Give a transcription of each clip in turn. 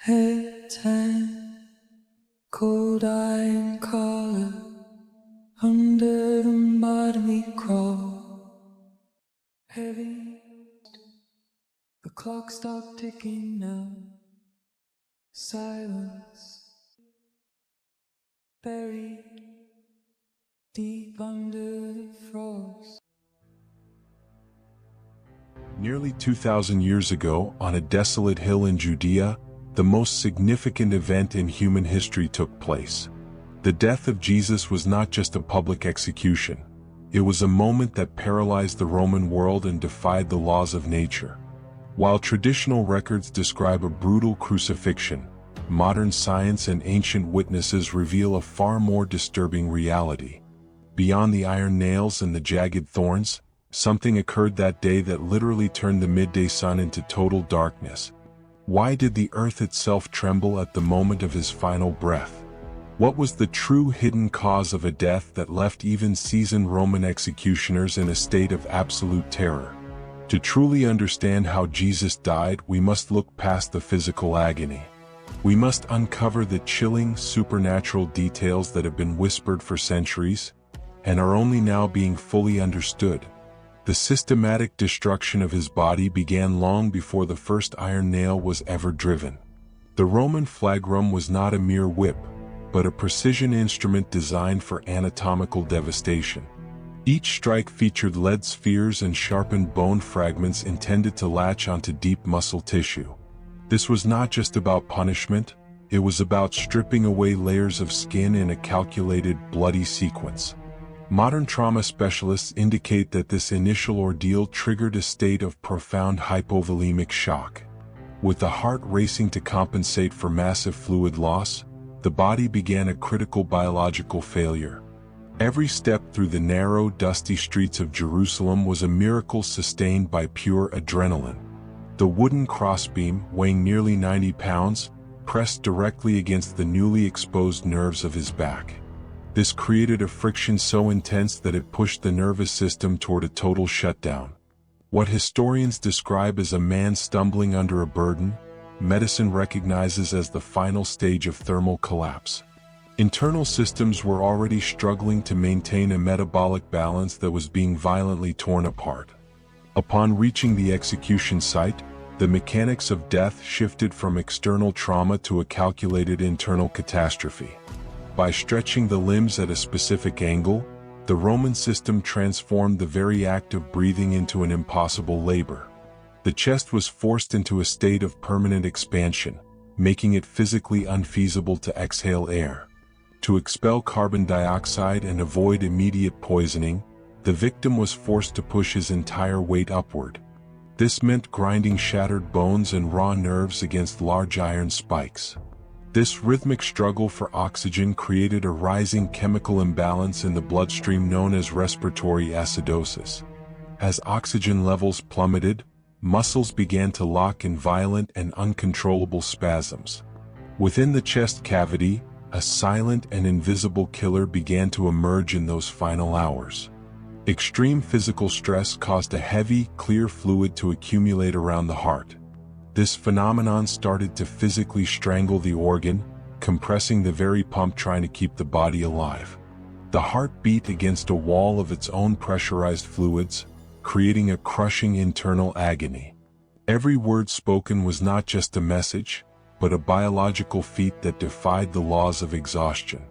Head tan, cold iron collar, under the mud we crawl. Heavy, the clock stopped ticking now. Silence, buried deep under the frost. Nearly 2,000 years ago, on a desolate hill in Judea, the most significant event in human history took place. The death of Jesus was not just a public execution. It was a moment that paralyzed the Roman world and defied the laws of nature. While traditional records describe a brutal crucifixion, modern science and ancient witnesses reveal a far more disturbing reality. Beyond the iron nails and the jagged thorns, something occurred that day that literally turned the midday sun into total darkness. Why did the earth itself tremble at the moment of his final breath? What was the true hidden cause of a death that left even seasoned Roman executioners in a state of absolute terror? To truly understand how Jesus died, we must look past the physical agony. We must uncover the chilling, supernatural details that have been whispered for centuries, and are only now being fully understood. The systematic destruction of his body began long before the first iron nail was ever driven. The Roman flagrum was not a mere whip, but a precision instrument designed for anatomical devastation. Each strike featured lead spheres and sharpened bone fragments intended to latch onto deep muscle tissue. This was not just about punishment, it was about stripping away layers of skin in a calculated, bloody sequence. Modern trauma specialists indicate that this initial ordeal triggered a state of profound hypovolemic shock. With the heart racing to compensate for massive fluid loss, the body began a critical biological failure. Every step through the narrow, dusty streets of Jerusalem was a miracle sustained by pure adrenaline. The wooden crossbeam, weighing nearly 90 pounds, pressed directly against the newly exposed nerves of his back. This created a friction so intense that it pushed the nervous system toward a total shutdown. What historians describe as a man stumbling under a burden, medicine recognizes as the final stage of thermal collapse. Internal systems were already struggling to maintain a metabolic balance that was being violently torn apart. Upon reaching the execution site, the mechanics of death shifted from external trauma to a calculated internal catastrophe. By stretching the limbs at a specific angle, the Roman system transformed the very act of breathing into an impossible labor. The chest was forced into a state of permanent expansion, making it physically unfeasible to exhale air. To expel carbon dioxide and avoid immediate poisoning, the victim was forced to push his entire weight upward. This meant grinding shattered bones and raw nerves against large iron spikes. This rhythmic struggle for oxygen created a rising chemical imbalance in the bloodstream known as respiratory acidosis. As oxygen levels plummeted, muscles began to lock in violent and uncontrollable spasms. Within the chest cavity, a silent and invisible killer began to emerge in those final hours. Extreme physical stress caused a heavy, clear fluid to accumulate around the heart. This phenomenon started to physically strangle the organ, compressing the very pump trying to keep the body alive. The heart beat against a wall of its own pressurized fluids, creating a crushing internal agony. Every word spoken was not just a message, but a biological feat that defied the laws of exhaustion.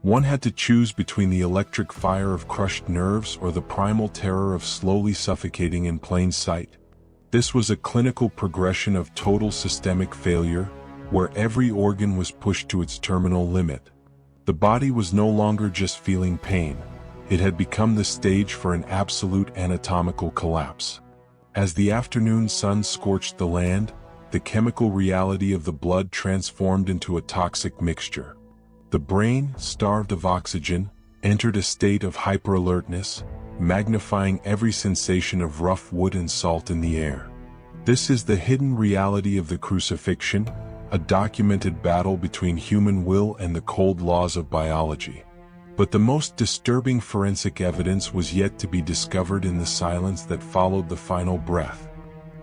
One had to choose between the electric fire of crushed nerves or the primal terror of slowly suffocating in plain sight. This was a clinical progression of total systemic failure, where every organ was pushed to its terminal limit. The body was no longer just feeling pain, it had become the stage for an absolute anatomical collapse. As the afternoon sun scorched the land, the chemical reality of the blood transformed into a toxic mixture. The brain, starved of oxygen, entered a state of hyperalertness, magnifying every sensation of rough wood and salt in the air. This is the hidden reality of the crucifixion, a documented battle between human will and the cold laws of biology. But the most disturbing forensic evidence was yet to be discovered in the silence that followed the final breath.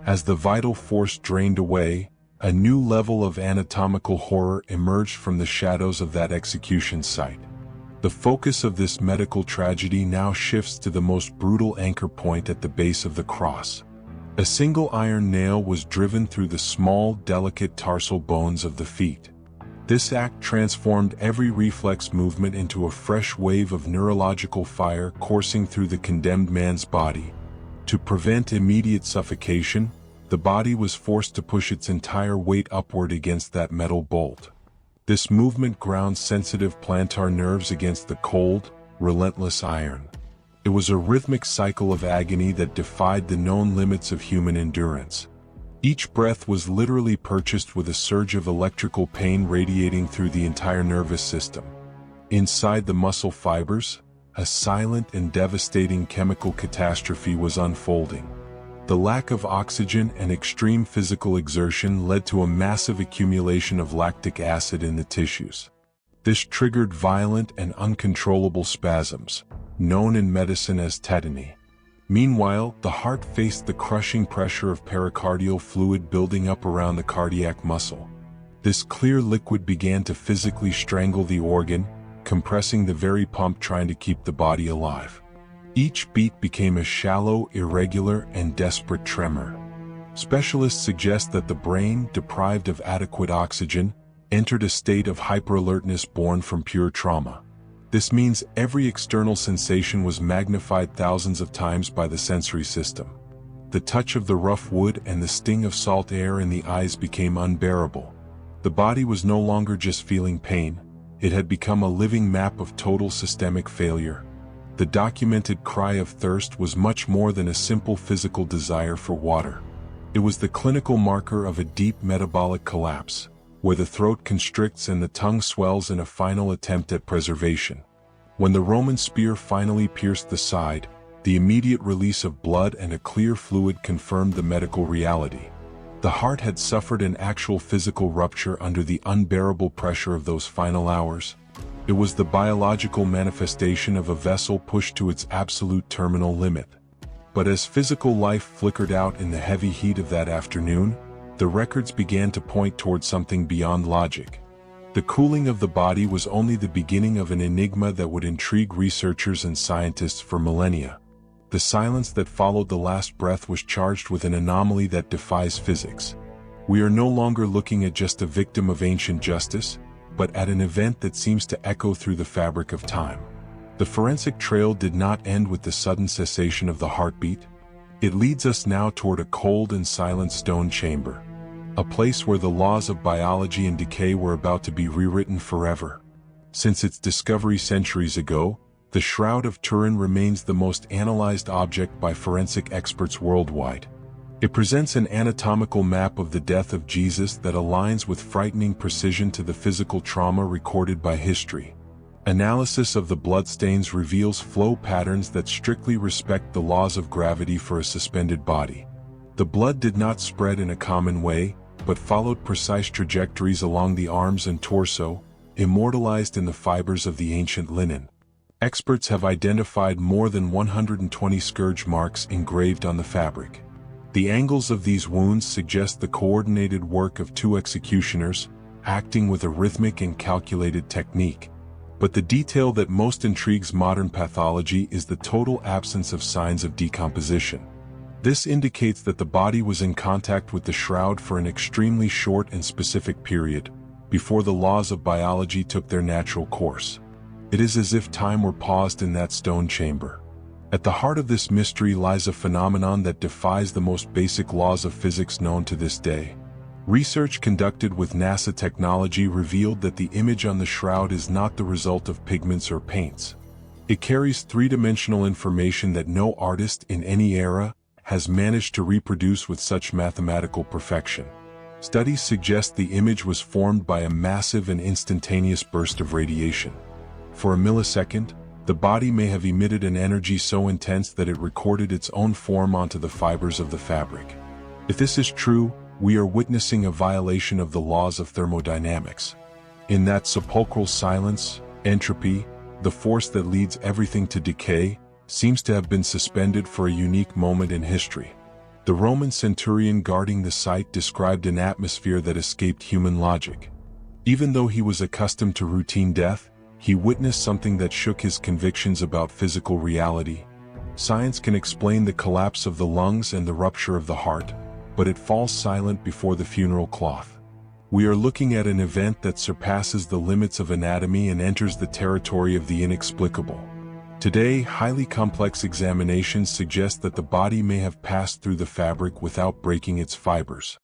As the vital force drained away, A new level of anatomical horror emerged from the shadows of that execution site. The focus of this medical tragedy now shifts to the most brutal anchor point at the base of the cross. A single iron nail was driven through the small, delicate tarsal bones of the feet. This act transformed every reflex movement into a fresh wave of neurological fire coursing through the condemned man's body. To prevent immediate suffocation, the body was forced to push its entire weight upward against that metal bolt. This movement ground sensitive plantar nerves against the cold, relentless iron. It was a rhythmic cycle of agony that defied the known limits of human endurance. Each breath was literally purchased with a surge of electrical pain radiating through the entire nervous system. Inside the muscle fibers, a silent and devastating chemical catastrophe was unfolding. The lack of oxygen and extreme physical exertion led to a massive accumulation of lactic acid in the tissues. This triggered violent and uncontrollable spasms, known in medicine as tetany. Meanwhile, the heart faced the crushing pressure of pericardial fluid building up around the cardiac muscle. This clear liquid began to physically strangle the organ, compressing the very pump trying to keep the body alive. Each beat became a shallow, irregular, and desperate tremor. Specialists suggest that the brain, deprived of adequate oxygen, entered a state of hyperalertness born from pure trauma. This means every external sensation was magnified thousands of times by the sensory system. The touch of the rough wood and the sting of salt air in the eyes became unbearable. The body was no longer just feeling pain, it had become a living map of total systemic failure. The documented cry of thirst was much more than a simple physical desire for water. It was the clinical marker of a deep metabolic collapse, where the throat constricts and the tongue swells in a final attempt at preservation. When the Roman spear finally pierced the side, the immediate release of blood and a clear fluid confirmed the medical reality. The heart had suffered an actual physical rupture under the unbearable pressure of those final hours. It was the biological manifestation of a vessel pushed to its absolute terminal limit. But as physical life flickered out in the heavy heat of that afternoon, the records began to point toward something beyond logic. The cooling of the body was only the beginning of an enigma that would intrigue researchers and scientists for millennia. The silence that followed the last breath was charged with an anomaly that defies physics. We are no longer looking at just a victim of ancient justice, but at an event that seems to echo through the fabric of time. The forensic trail did not end with the sudden cessation of the heartbeat. It leads us now toward a cold and silent stone chamber, a place where the laws of biology and decay were about to be rewritten forever. Since its discovery centuries ago, the Shroud of Turin remains the most analyzed object by forensic experts worldwide. It presents an anatomical map of the death of Jesus that aligns with frightening precision to the physical trauma recorded by history. Analysis of the bloodstains reveals flow patterns that strictly respect the laws of gravity for a suspended body. The blood did not spread in a common way, but followed precise trajectories along the arms and torso, immortalized in the fibers of the ancient linen. Experts have identified more than 120 scourge marks engraved on the fabric. The angles of these wounds suggest the coordinated work of two executioners, acting with a rhythmic and calculated technique. But the detail that most intrigues modern pathology is the total absence of signs of decomposition. This indicates that the body was in contact with the shroud for an extremely short and specific period, before the laws of biology took their natural course. It is as if time were paused in that stone chamber. At the heart of this mystery lies a phenomenon that defies the most basic laws of physics known to this day. Research conducted with NASA technology revealed that the image on the shroud is not the result of pigments or paints. It carries three-dimensional information that no artist in any era has managed to reproduce with such mathematical perfection. Studies suggest the image was formed by a massive and instantaneous burst of radiation. For a millisecond, the body may have emitted an energy so intense that it recorded its own form onto the fibers of the fabric. If this is true, we are witnessing a violation of the laws of thermodynamics. In that sepulchral silence, entropy, the force that leads everything to decay, seems to have been suspended for a unique moment in history. The The Roman centurion guarding the site described an atmosphere that escaped human logic. Even though he was accustomed to routine death, he witnessed something that shook his convictions about physical reality. Science can explain the collapse of the lungs and the rupture of the heart, but it falls silent before the funeral cloth. We are looking at an event that surpasses the limits of anatomy and enters the territory of the inexplicable. Today, highly complex examinations suggest that the body may have passed through the fabric without breaking its fibers.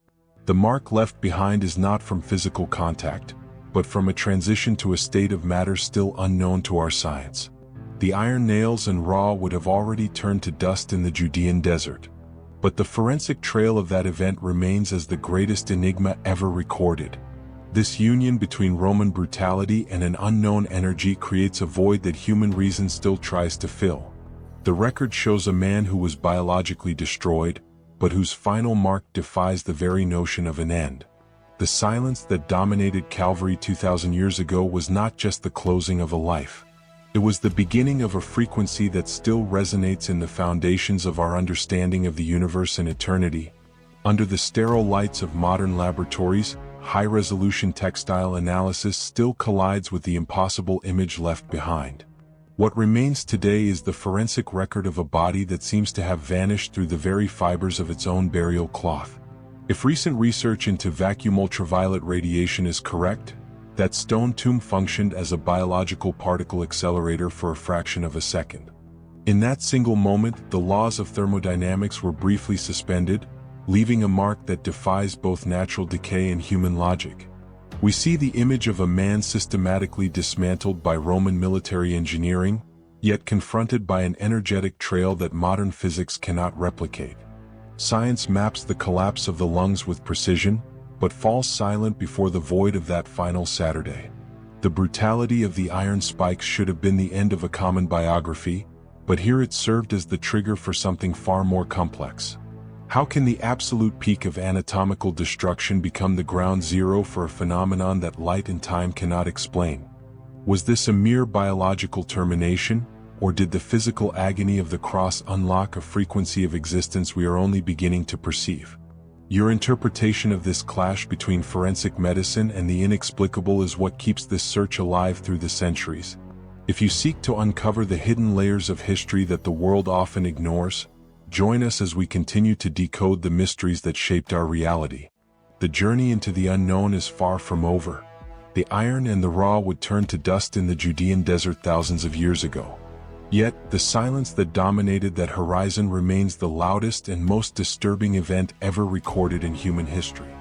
The mark left behind is not from physical contact, but from a transition to a state of matter still unknown to our science. The iron nails and raw would have already turned to dust in the Judean desert. But the forensic trail of that event remains as the greatest enigma ever recorded. This union between Roman brutality and an unknown energy creates a void that human reason still tries to fill. The record shows a man who was biologically destroyed, but whose final mark defies the very notion of an end. The silence that dominated Calvary 2,000 years ago was not just the closing of a life. It was the beginning of a frequency that still resonates in the foundations of our understanding of the universe and eternity. Under the sterile lights of modern laboratories, high-resolution textile analysis still collides with the impossible image left behind. What remains today is the forensic record of a body that seems to have vanished through the very fibers of its own burial cloth. If recent research into vacuum ultraviolet radiation is correct, that stone tomb functioned as a biological particle accelerator for a fraction of a second. In that single moment, the laws of thermodynamics were briefly suspended, leaving a mark that defies both natural decay and human logic. We see the image of a man systematically dismantled by Roman military engineering, yet confronted by an energetic trail that modern physics cannot replicate. Science maps the collapse of the lungs with precision, but falls silent before the void of that final Saturday. The brutality of the iron spikes should have been the end of a common biography, but here it served as the trigger for something far more complex. How can the absolute peak of anatomical destruction become the ground zero for a phenomenon that light and time cannot explain? Was this a mere biological termination, or did the physical agony of the cross unlock a frequency of existence we are only beginning to perceive? Your interpretation of this clash between forensic medicine and the inexplicable is what keeps this search alive through the centuries. If you seek to uncover the hidden layers of history that the world often ignores, join us as we continue to decode the mysteries that shaped our reality. The journey into the unknown is far from over. The iron and the raw would turn to dust in the Judean desert thousands of years ago. Yet, the silence that dominated that horizon remains the loudest and most disturbing event ever recorded in human history.